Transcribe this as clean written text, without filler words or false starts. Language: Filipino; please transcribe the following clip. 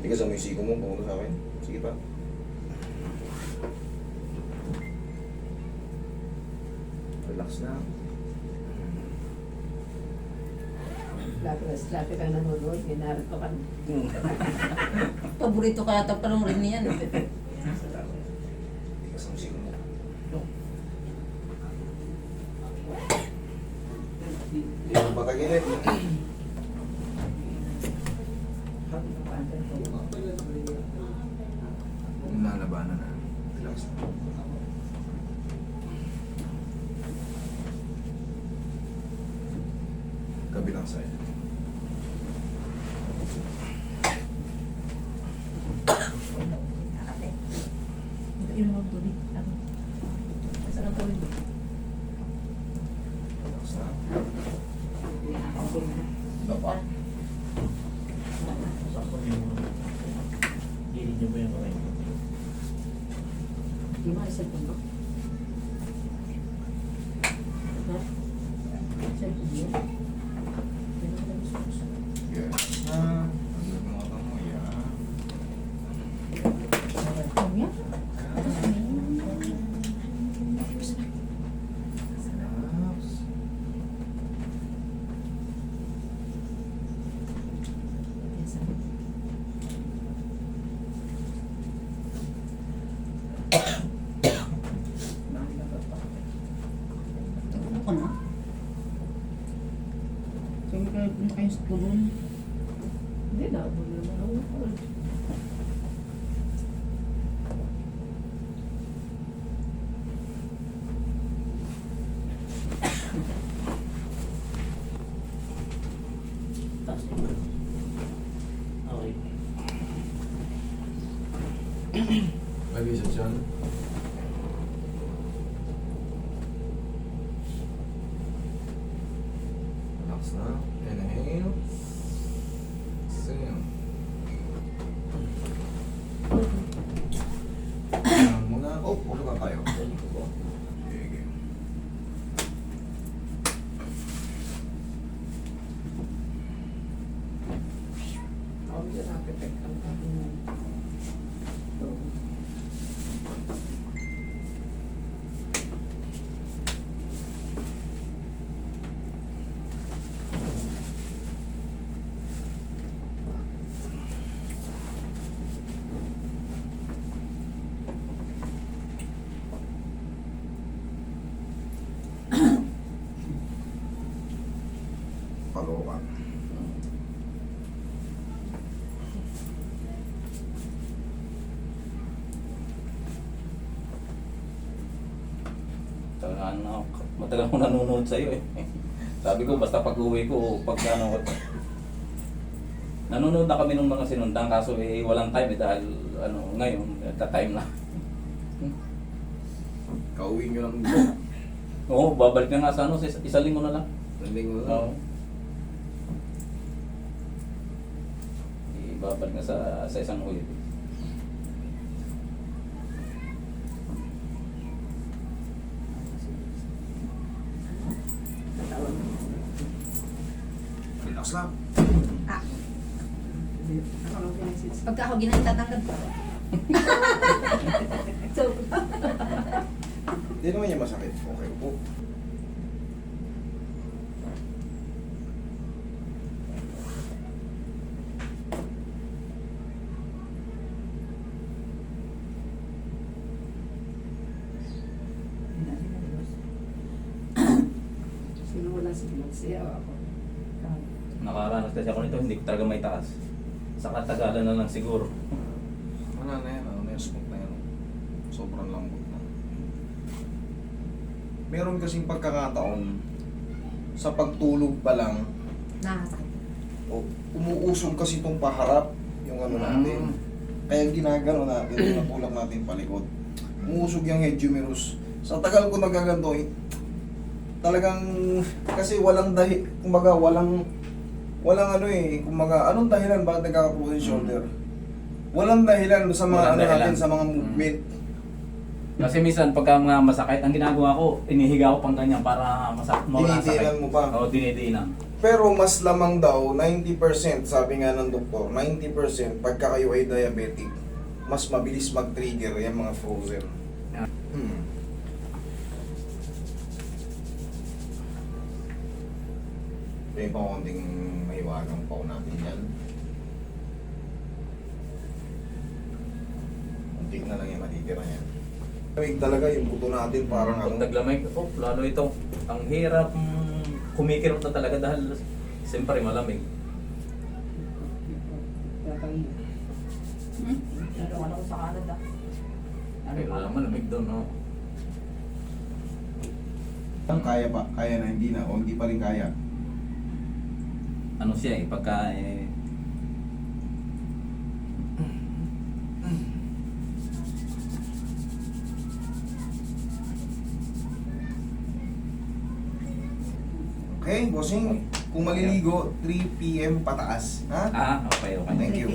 Tigasan mo yung siko mo, pumunta sa akin. Sige pa. Relax na. Slappy kang nanonood, may narito ka. Paborito ka ata pa rin niyan. Tigasan mo yung siko mo. Hindi mo patagilid. Nalabanan na. Relax na. Kabilang side. Inom mo tubig. Masarap tubig. Relax na. Okay na. Dapa. Sakto yung gilid niyo ba yung kamay? Di ba, cellphone mo? Ha? Cellphone mo? Yes. Na. Ano mo ata mo? Yeah. Kanya? Relax. Ano ka na? Sabi ka, punta kayo sa tulong. Hindi na, wala naman ako. Taas niyo. Okay. Lagi sa dyan. Relax na. Inhale. Exhale. Ayan muna. Oh, ulo ka tayo. Sige. Ako dyan, nakapipek ang aking ito. Palokan. Talaga ano, matagal ko nanonood sa'yo eh. Sabi ko basta pag uwi ko, pag ano, nanonood na kami nung mga sinundang kaso eh walang time eh dahil ano, ngayon, time na. Kauwi nyo lang. Oo, babalik na nga sa ano, sa isang linggo na lang. Landing mo Oo. na. Babalik na sa isang uwi. Katawan mo. Relax lang. Ako lang pinasis. Pagka ako ginagtatanggal ko. So, Hindi naman niya masakit. Okay, upo. sino wala si Siya ako. Nakaranas kasi ako nito, hindi ko talaga may taas. Sa katagalan na lang siguro. Wala na yan. Ano na yan? Smooth na yan. Sobrang lambot na. Meron kasing pagkakataon sa pagtulog pa lang Nakasakit. o umuusong kasi itong paharap yung ano natin. Kaya ginagano natin, pinapulak natin palikod. Umuusog yung head humerus. Sa tagal ko nagaganto, talagang kasi walang kumbaga walang ano eh, kumbaga anong dahilan bakit nagkaka-frozen shoulder? Walang dahilan sa mga Walang ano dahilan. natin, sa mga movement. Kasi minsan pagka mga masakit, ang ginagawa ko, inihiga ko pang ganyan para mawala ang sakit. Dinidiinan mo pa. Oo, dinidiinan. Pero mas lamang daw, 90%, sabi nga ng doktor, 90% pagka kayo ay diabetic, mas mabilis mag-trigger yung mga frozen. Hmm. May pa konting maiwagang pao natin yan. Unti na lang yung matitira yan. Lamig talaga yung buto natin, parang Pag ano. naglamig, oh, lalo ito. Ang hirap kumikirot na talaga dahil siyempre malamig. Kakain. Nagawa ako sa Canada. Ay, wala malamig doon, no? Kaya pa, kaya na, hindi na, o hindi pa rin kaya. Ano siya pagka Okay, bossing, kung maliligo, 3 p.m. pataas. Ha? okay. Thank you.